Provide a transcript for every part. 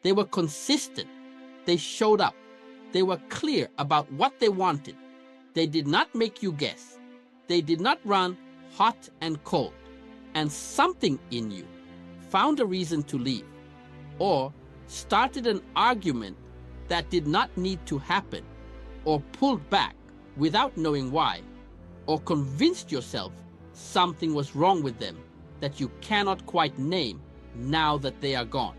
They were consistent. They showed up. They were clear about what they wanted. They did not make you guess. They did not run hot and cold. And something in you found a reason to leave, or started an argument that did not need to happen, or pulled back without knowing why, or convinced yourself something was wrong with them that you cannot quite name now that they are gone.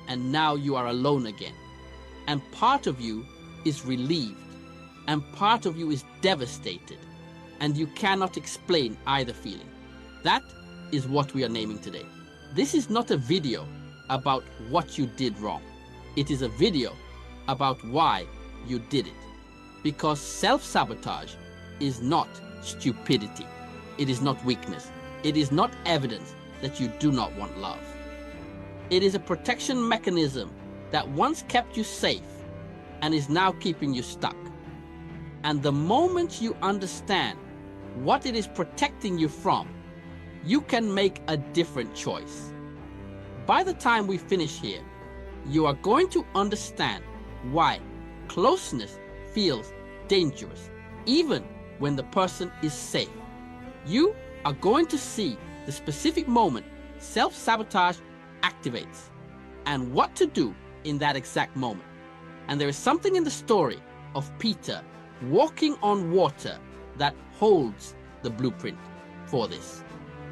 And now you are alone again. And part of you is relieved, and part of you is devastated, and you cannot explain either feeling. That is what we are naming today. This is not a video about what you did wrong. It is a video about why you did it. Because self-sabotage is not stupidity. It is not weakness. It is not evidence that you do not want love. It is a protection mechanism that once kept you safe and is now keeping you stuck. And the moment you understand what it is protecting you from, you can make a different choice. By the time we finish here, you are going to understand why closeness feels dangerous, even when the person is safe. You are going to see the specific moment self-sabotage activates and what to do in that exact moment. And there is something in the story of Peter walking on water that holds the blueprint for this.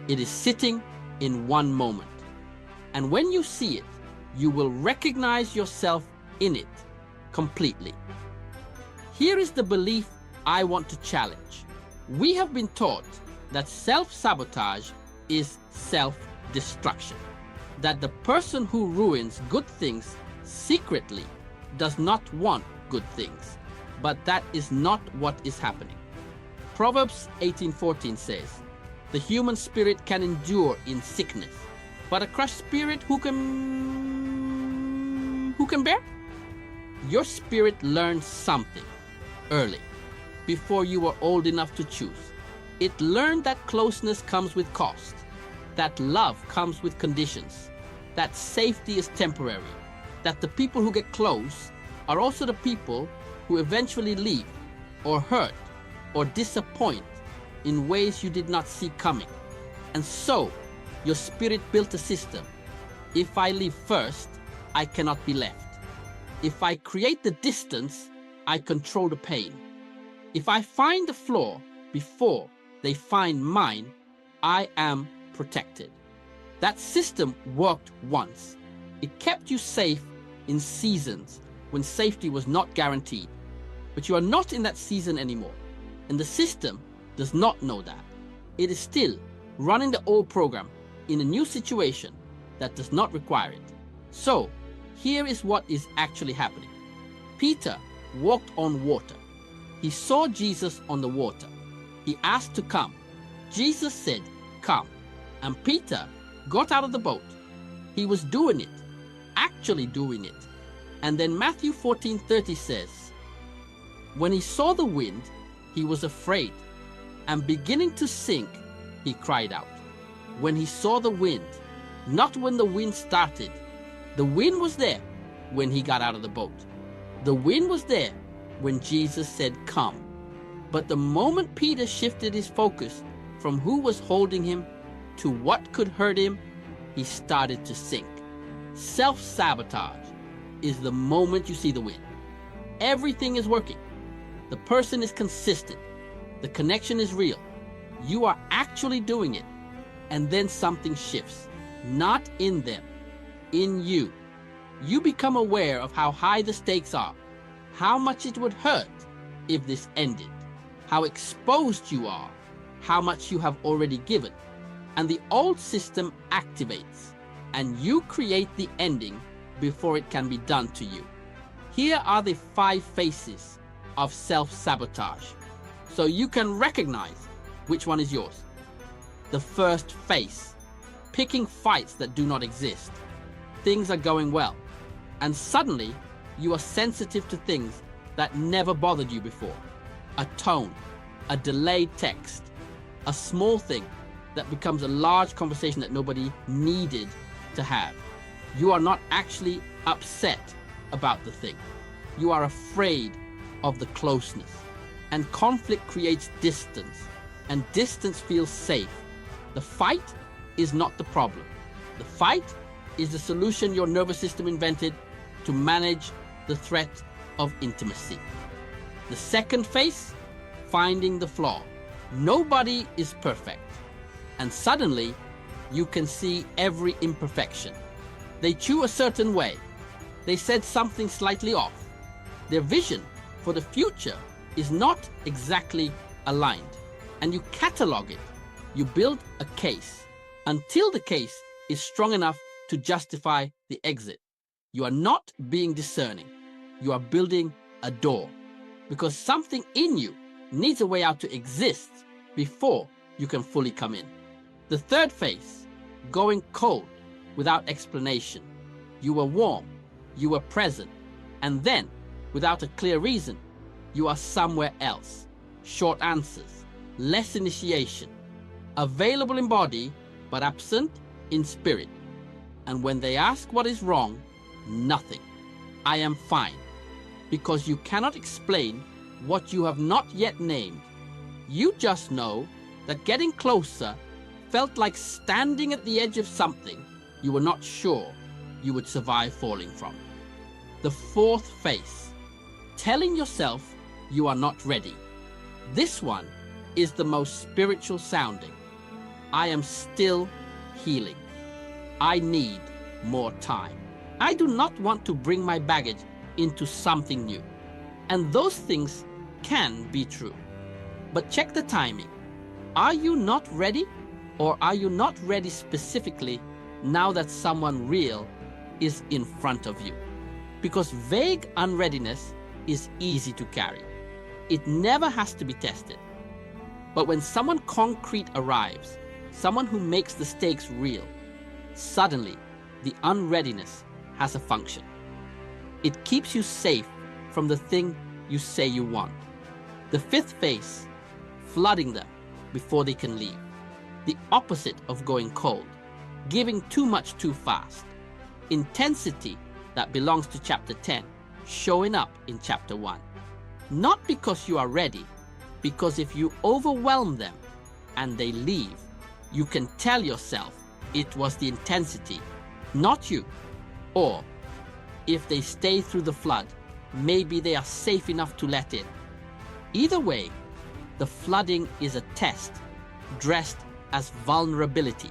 It is sitting in one moment. And when you see it, you will recognize yourself in it completely. Here is the belief I want to challenge. We have been taught that self-sabotage is self-destruction. That the person who ruins good things secretly does not want good things. But that is not what is happening. Proverbs 18:14 says, "The human spirit can endure in sickness, but a crushed spirit who can bear?" Your spirit learned something early, before you were old enough to choose. It learned that closeness comes with cost, that love comes with conditions, that safety is temporary, that the people who get close are also the people who eventually leave, or hurt, or disappoint in ways you did not see coming. And so, your spirit built a system. If I leave first, I cannot be left. If I create the distance, I control the pain. If I find the flaw before they find mine, I am protected. That system worked once. It kept you safe in seasons when safety was not guaranteed. But you are not in that season anymore. And the system does not know that. It is still running the old program in a new situation that does not require it. So, here is what is actually happening. Peter walked on water. He saw Jesus on the water. He asked to come. Jesus said, "Come." And Peter got out of the boat. He was doing it, actually doing it. And then Matthew 14:30 says, "When he saw the wind, he was afraid, and beginning to sink, he cried out." When he saw the wind, not when the wind started. The wind was there when he got out of the boat. The wind was there when Jesus said, "Come." But the moment Peter shifted his focus from who was holding him to what could hurt him, he started to sink. Self-sabotage is the moment you see the wind. Everything is working. The person is consistent. The connection is real. You are actually doing it. And then something shifts. Not in them, in you. You become aware of how high the stakes are, how much it would hurt if this ended, how exposed you are, how much you have already given. And the old system activates, and you create the ending before it can be done to you. Here are the 5 phases of self-sabotage, so you can recognize which one is yours. The first phase, picking fights that do not exist. Things are going well, and suddenly you are sensitive to things that never bothered you before. A tone, a delayed text, a small thing that becomes a large conversation that nobody needed to have. You are not actually upset about the thing. You are afraid of the closeness. And conflict creates distance. And distance feels safe. The fight is not the problem. The fight is the solution your nervous system invented to manage the threat of intimacy. The second phase, finding the flaw. Nobody is perfect. And suddenly, you can see every imperfection. They chew a certain way. They said something slightly off. Their vision for the future is not exactly aligned. And you catalog it. You build a case until the case is strong enough to justify the exit. You are not being discerning. You are building a door because something in you needs a way out to exist before you can fully come in. The third phase, going cold without explanation. You were warm, you were present, and then, without a clear reason, you are somewhere else. Short answers, less initiation, available in body, but absent in spirit. And when they ask what is wrong, nothing. I am fine. Because you cannot explain what you have not yet named. You just know that getting closer felt like standing at the edge of something you were not sure you would survive falling from. The fourth phase, telling yourself you are not ready. This one is the most spiritual sounding. I am still healing. I need more time. I do not want to bring my baggage into something new. And those things can be true. But check the timing. Are you not ready? Or are you not ready specifically now that someone real is in front of you? Because vague unreadiness is easy to carry. It never has to be tested. But when someone concrete arrives, someone who makes the stakes real, suddenly the unreadiness has a function. It keeps you safe from the thing you say you want. The fifth phase, flooding them before they can leave. The opposite of going cold, giving too much too fast. Intensity that belongs to chapter 10, showing up in chapter 1. Not because you are ready, because if you overwhelm them and they leave, you can tell yourself it was the intensity, not you. Or, if they stay through the flood, maybe they are safe enough to let in. Either way, the flooding is a test, dressed as vulnerability.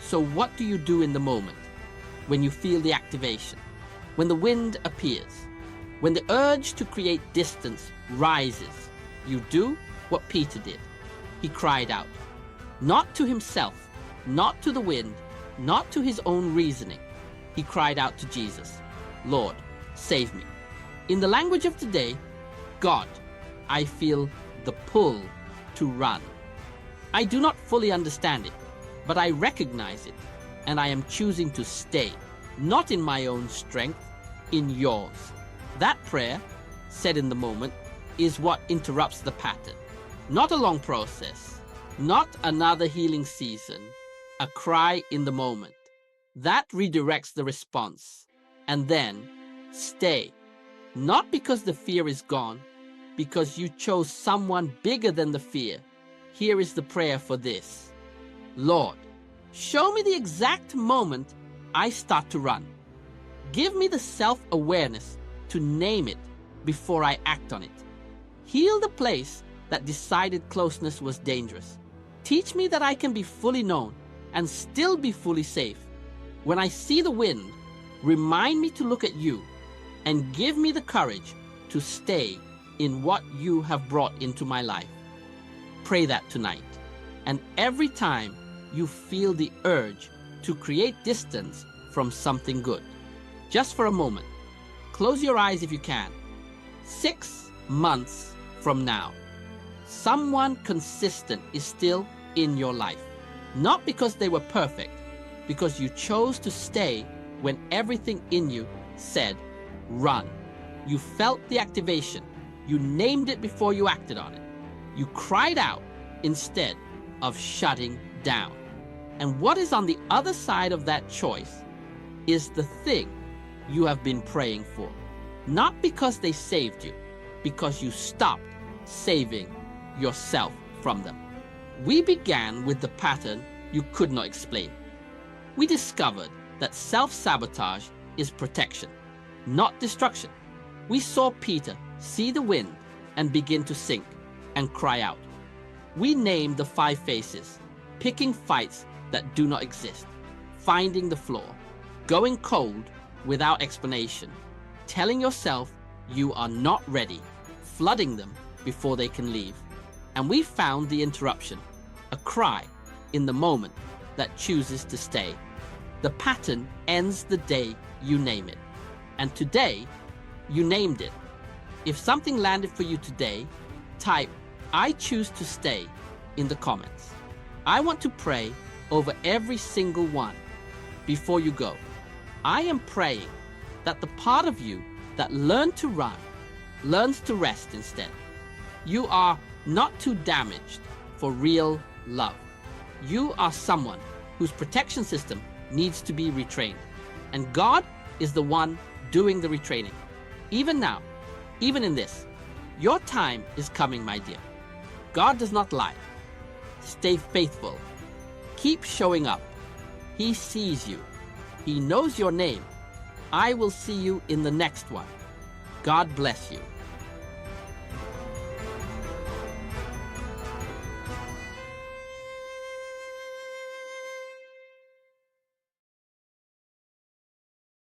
So what do you do in the moment, when you feel the activation, when the wind appears, when the urge to create distance rises? You do what Peter did. He cried out, not to himself, not to the wind, not to his own reasoning. He cried out to Jesus, Lord, save me. In the language of today, God, I feel the pull to run. I do not fully understand it, but I recognize it, and I am choosing to stay, not in my own strength, in yours. That prayer, said in the moment, is what interrupts the pattern. Not a long process, not another healing season, a cry in the moment. That redirects the response. And then, stay. Not because the fear is gone, because you chose someone bigger than the fear. Here is the prayer for this. Lord, show me the exact moment I start to run. Give me the self-awareness to name it before I act on it. Heal the place that decided closeness was dangerous. Teach me that I can be fully known and still be fully safe. When I see the wind, remind me to look at you and give me the courage to stay in what you have brought into my life. Pray that tonight. And every time you feel the urge to create distance from something good, just for a moment, close your eyes if you can. 6 months from now, someone consistent is still in your life. Not because they were perfect, because you chose to stay when everything in you said, run. You felt the activation. You named it before you acted on it. You cried out instead of shutting down. And what is on the other side of that choice is the thing you have been praying for. Not because they saved you, because you stopped saving yourself from them. We began with the pattern you could not explain. We discovered that self-sabotage is protection, not destruction. We saw Peter see the wind and begin to sink and cry out. We named the 5 faces, picking fights that do not exist, finding the flaw, going cold without explanation, telling yourself you are not ready, flooding them before they can leave. And we found the interruption, a cry in the moment that chooses to stay. The pattern ends the day you name it. And today, you named it. If something landed for you today, type "I choose to stay" in the comments. I want to pray over every single one. Before you go, I am praying that the part of you that learned to run learns to rest instead. You are not too damaged for real love. You are someone whose protection system needs to be retrained. And God is the one doing the retraining. Even now, even in this, your time is coming, my dear. God does not lie. Stay faithful. Keep showing up. He sees you. He knows your name. I will see you in the next one. God bless you.